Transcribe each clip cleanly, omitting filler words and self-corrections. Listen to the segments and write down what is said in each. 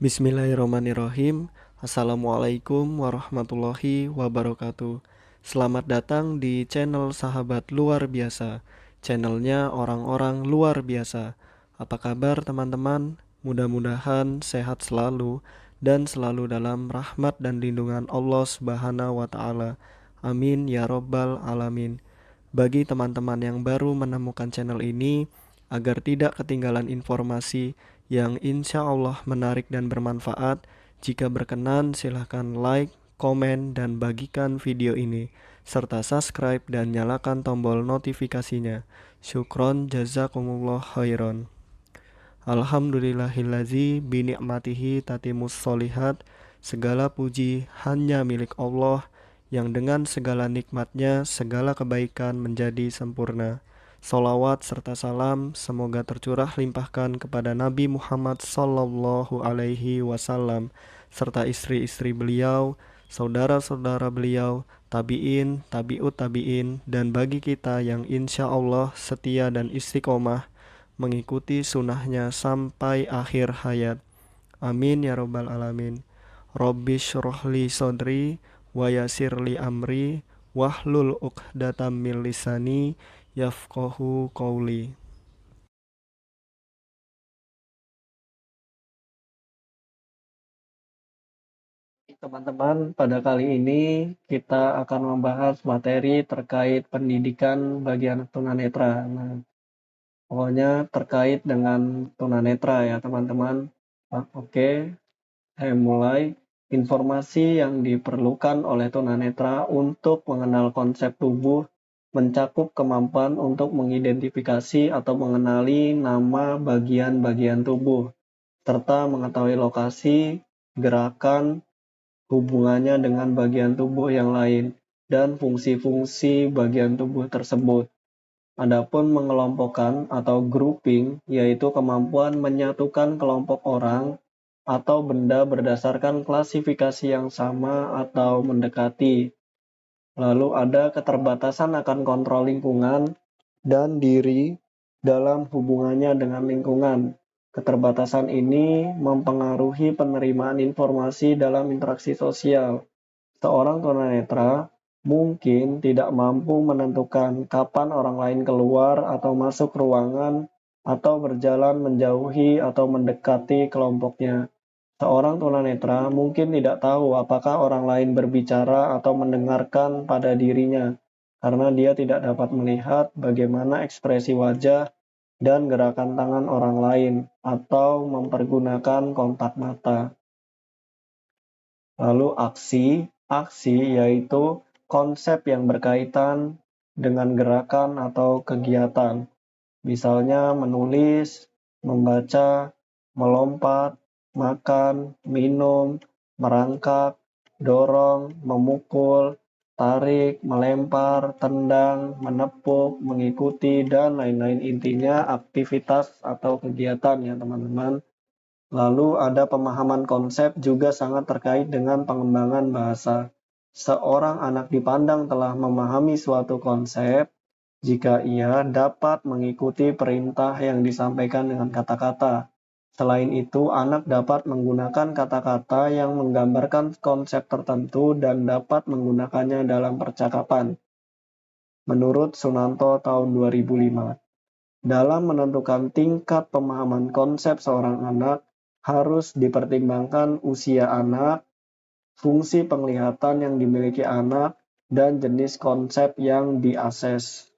Bismillahirrahmanirrahim. Assalamualaikum warahmatullahi wabarakatuh. Selamat datang di channel Sahabat Luar Biasa. Channelnya orang-orang luar biasa. Apa kabar teman-teman? Mudah-mudahan sehat selalu dan selalu dalam rahmat dan lindungan Allah Subhanahu wa taala. Amin ya robbal alamin. Bagi teman-teman yang baru menemukan channel ini, agar tidak ketinggalan informasi yang insya Allah menarik dan bermanfaat, jika berkenan silahkan like, komen, dan bagikan video ini, serta subscribe dan nyalakan tombol notifikasinya. Syukron jazakumullah khairan. Alhamdulillahillazi bini'matihi tatimus solihat. Segala puji hanya milik Allah yang dengan segala nikmatnya segala kebaikan menjadi sempurna. Salawat serta salam semoga tercurah limpahkan kepada Nabi Muhammad sallallahu alaihi wasallam serta istri-istri beliau, saudara-saudara beliau, tabi'in, tabi'ut tabi'in, dan bagi kita yang insya Allah setia dan istiqomah mengikuti sunnahnya sampai akhir hayat. Amin ya robbal alamin. Rabbi syrohli sodri wa yasirli amri wahlul uqdatam min lisani yafqahu qawli. Teman-teman, pada kali ini kita akan membahas materi terkait pendidikan bagi anak tunanetra. Nah, pokoknya terkait dengan tunanetra ya teman-teman. Oke, saya mulai. Informasi yang diperlukan oleh tunanetra untuk mengenal konsep tubuh mencakup kemampuan untuk mengidentifikasi atau mengenali nama bagian-bagian tubuh, serta mengetahui lokasi, gerakan, hubungannya dengan bagian tubuh yang lain, dan fungsi-fungsi bagian tubuh tersebut. Adapun mengelompokkan atau grouping, yaitu kemampuan menyatukan kelompok orang atau benda berdasarkan klasifikasi yang sama atau mendekati. Lalu ada keterbatasan akan kontrol lingkungan dan diri dalam hubungannya dengan lingkungan. Keterbatasan ini mempengaruhi penerimaan informasi dalam interaksi sosial. Seorang tunanetra mungkin tidak mampu menentukan kapan orang lain keluar atau masuk ruangan atau berjalan menjauhi atau mendekati kelompoknya. Seorang tunanetra mungkin tidak tahu apakah orang lain berbicara atau mendengarkan pada dirinya, karena dia tidak dapat melihat bagaimana ekspresi wajah dan gerakan tangan orang lain, atau mempergunakan kontak mata. Lalu aksi yaitu konsep yang berkaitan dengan gerakan atau kegiatan, misalnya menulis, membaca, melompat, makan, minum, merangkak, dorong, memukul, tarik, melempar, tendang, menepuk, mengikuti, dan lain-lain. Intinya aktivitas atau kegiatan ya teman-teman. Lalu ada pemahaman konsep juga sangat terkait dengan pengembangan bahasa. Seorang anak dipandang telah memahami suatu konsep jika ia dapat mengikuti perintah yang disampaikan dengan kata-kata. Selain itu, anak dapat menggunakan kata-kata yang menggambarkan konsep tertentu dan dapat menggunakannya dalam percakapan. Menurut Sunanto tahun 2005, dalam menentukan tingkat pemahaman konsep seorang anak, harus dipertimbangkan usia anak, fungsi penglihatan yang dimiliki anak, dan jenis konsep yang diakses.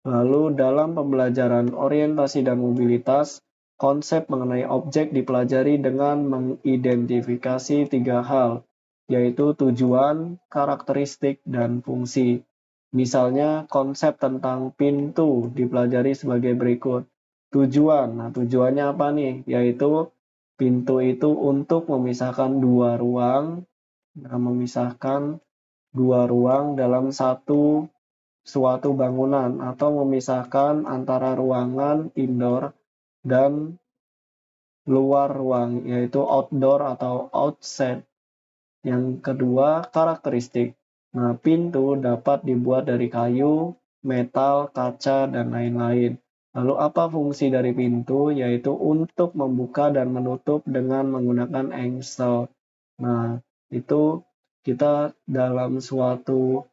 Lalu dalam pembelajaran orientasi dan mobilitas, konsep mengenai objek dipelajari dengan mengidentifikasi 3 hal, yaitu tujuan, karakteristik, dan fungsi. Misalnya konsep tentang pintu dipelajari sebagai berikut. Tujuan, nah tujuannya apa nih? Yaitu pintu itu untuk memisahkan dua ruang, dalam suatu bangunan atau memisahkan antara ruangan indoor dan luar ruang, yaitu outdoor atau outside. Yang kedua, karakteristik. Nah, pintu dapat dibuat dari kayu, metal, kaca, dan lain-lain. Lalu apa fungsi dari pintu? Yaitu untuk membuka dan menutup dengan menggunakan engsel. Nah, itu kita dalam suatu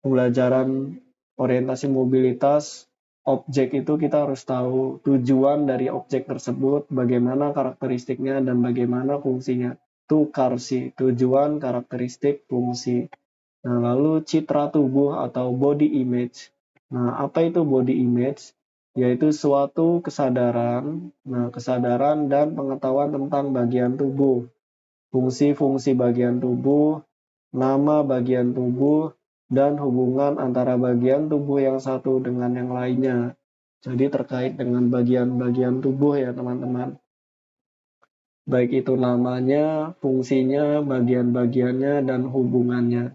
pembelajaran orientasi mobilitas objek itu kita harus tahu tujuan dari objek tersebut, bagaimana karakteristiknya, dan bagaimana fungsinya. Itu karsi, tujuan, karakteristik, fungsi. Nah, lalu citra tubuh atau body image. Nah, apa itu body image? Yaitu suatu kesadaran, kesadaran dan pengetahuan tentang bagian tubuh, fungsi-fungsi bagian tubuh, nama bagian tubuh, dan hubungan antara bagian tubuh yang satu dengan yang lainnya. Jadi terkait dengan bagian-bagian tubuh ya teman-teman. Baik itu namanya, fungsinya, bagian-bagiannya, dan hubungannya.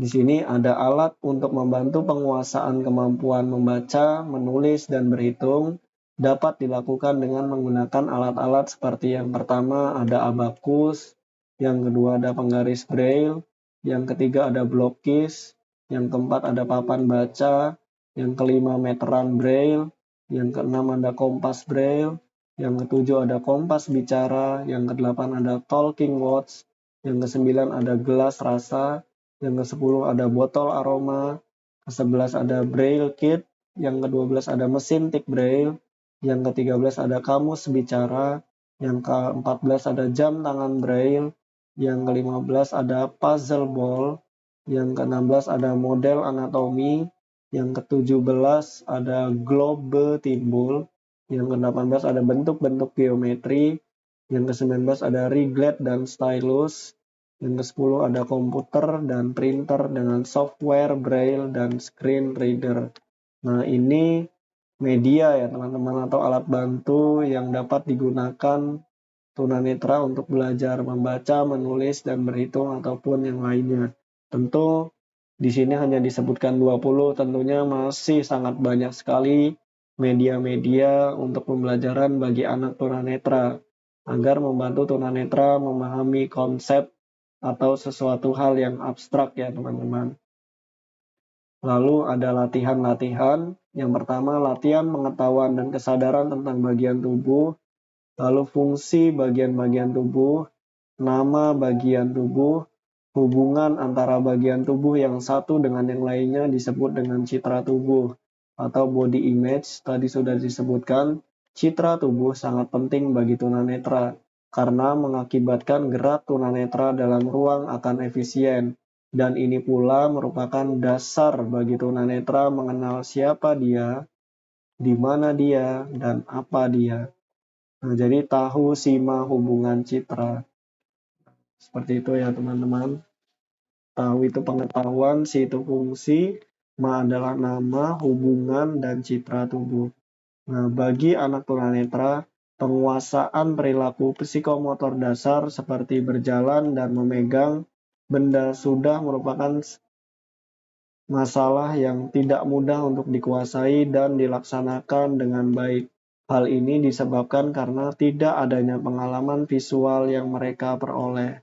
Di sini ada alat untuk membantu penguasaan kemampuan membaca, menulis, dan berhitung. Dapat dilakukan dengan menggunakan alat-alat seperti yang pertama ada abakus, yang kedua ada penggaris braille, yang ketiga ada blokis, yang keempat ada papan baca, yang kelima meteran braille, yang keenam ada kompas braille, yang ketujuh ada kompas bicara, yang kedelapan ada talking watch, yang kesembilan ada gelas rasa, yang ke-10 ada botol aroma, ke-11 ada braille kit, yang ke-12 ada mesin tik braille, yang ke-13 ada kamus bicara, yang ke-14 ada jam tangan braille, yang ke-15 ada puzzle ball, yang ke-16 ada model anatomi, yang ke-17 ada globe timbul, yang ke-18 ada bentuk-bentuk geometri, yang ke-19 ada riglet dan stylus, yang ke-10 ada komputer dan printer dengan software braille dan screen reader. Nah, ini media ya teman-teman atau alat bantu yang dapat digunakan tunanetra untuk belajar membaca, menulis, dan berhitung ataupun yang lainnya. Tentu di sini hanya disebutkan 20, tentunya masih sangat banyak sekali media-media untuk pembelajaran bagi anak tunanetra agar membantu tunanetra memahami konsep atau sesuatu hal yang abstrak ya teman-teman. Lalu ada latihan-latihan. Yang pertama latihan pengetahuan dan kesadaran tentang bagian tubuh, lalu fungsi bagian-bagian tubuh, nama bagian tubuh, hubungan antara bagian tubuh yang satu dengan yang lainnya disebut dengan citra tubuh atau body image. Tadi sudah disebutkan, citra tubuh sangat penting bagi tunanetra karena mengakibatkan gerak tunanetra dalam ruang akan efisien. Dan ini pula merupakan dasar bagi tunanetra mengenal siapa dia, di mana dia, dan apa dia. Nah, jadi tahu sima hubungan citra. Seperti itu ya teman-teman. Tahu itu pengetahuan, si itu fungsi, ma adalah nama, hubungan, dan citra tubuh. Nah, bagi anak tunanetra, penguasaan perilaku psikomotor dasar seperti berjalan dan memegang benda sudah merupakan masalah yang tidak mudah untuk dikuasai dan dilaksanakan dengan baik. Hal ini disebabkan karena tidak adanya pengalaman visual yang mereka peroleh.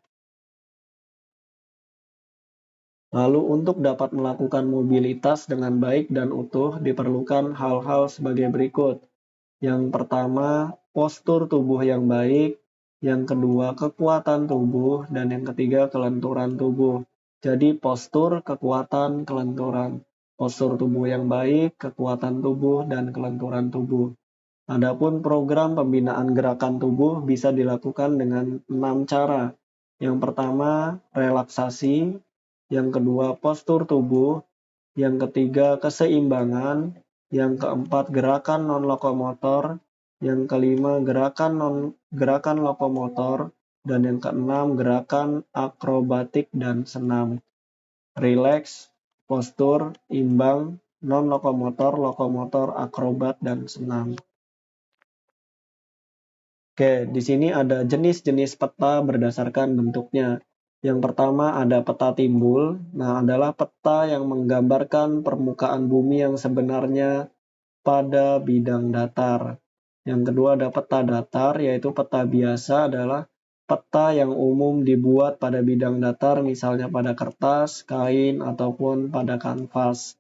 Lalu untuk dapat melakukan mobilitas dengan baik dan utuh diperlukan hal-hal sebagai berikut. Yang pertama, postur tubuh yang baik. Yang kedua, kekuatan tubuh. Dan yang ketiga, kelenturan tubuh. Jadi postur, kekuatan, kelenturan. Postur tubuh yang baik, kekuatan tubuh, dan kelenturan tubuh. Adapun program pembinaan gerakan tubuh bisa dilakukan dengan 6 cara. Yang pertama, relaksasi. Yang kedua, postur tubuh. Yang ketiga, keseimbangan. Yang keempat, gerakan non-lokomotor. Yang kelima, gerakan lokomotor. Dan yang keenam, gerakan akrobatik dan senam. Rileks, postur, imbang, non-lokomotor, lokomotor, akrobat, dan senam. Oke, di sini ada jenis-jenis peta berdasarkan bentuknya. Yang pertama ada peta timbul. Nah, adalah peta yang menggambarkan permukaan bumi yang sebenarnya pada bidang datar. Yang kedua ada peta datar, yaitu peta biasa adalah peta yang umum dibuat pada bidang datar, misalnya pada kertas, kain, ataupun pada kanvas.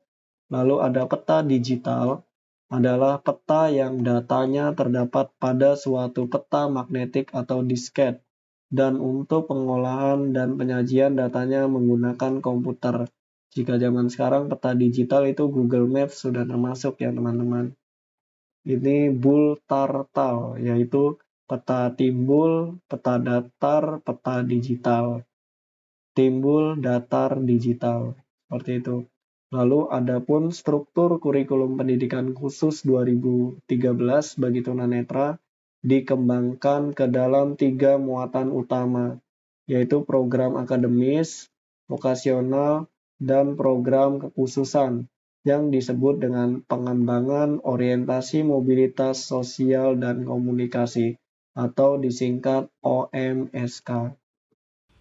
Lalu ada peta digital. adalah peta yang datanya terdapat pada suatu peta magnetik atau disket, dan untuk pengolahan dan penyajian datanya menggunakan komputer. Jika zaman sekarang peta digital itu Google Maps sudah termasuk ya teman-teman. Ini Bultartal, yaitu peta timbul, peta datar, peta digital. Timbul datar digital, seperti itu. Lalu adapun struktur kurikulum pendidikan khusus 2013 bagi tunanetra dikembangkan ke dalam 3 muatan utama, yaitu program akademis, vokasional, dan program kekhususan yang disebut dengan pengembangan orientasi mobilitas sosial dan komunikasi atau disingkat OMSK.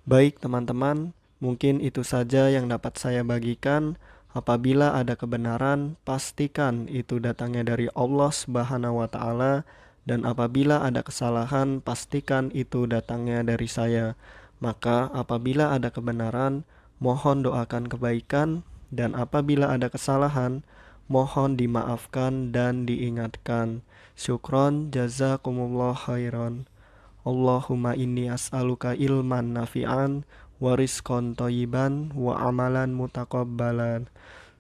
Baik teman-teman, mungkin itu saja yang dapat saya bagikan. Apabila ada kebenaran, pastikan itu datangnya dari Allah Subhanahu wa taala, dan apabila ada kesalahan, pastikan itu datangnya dari saya. Maka apabila ada kebenaran, mohon doakan kebaikan, dan apabila ada kesalahan, mohon dimaafkan dan diingatkan. Syukron jazakumullah khairan. Allahumma inni as'aluka ilman nafi'an wa rizqan thayyiban wa amalan mutaqabbalan.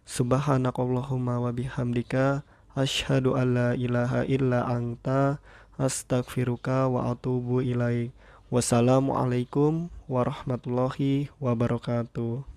Subhanakallahumma wa bihamdika asyhadu an la ilaha illa anta astaghfiruka wa atubu ilaik. Wassalamualaikum warahmatullahi wabarakatuh.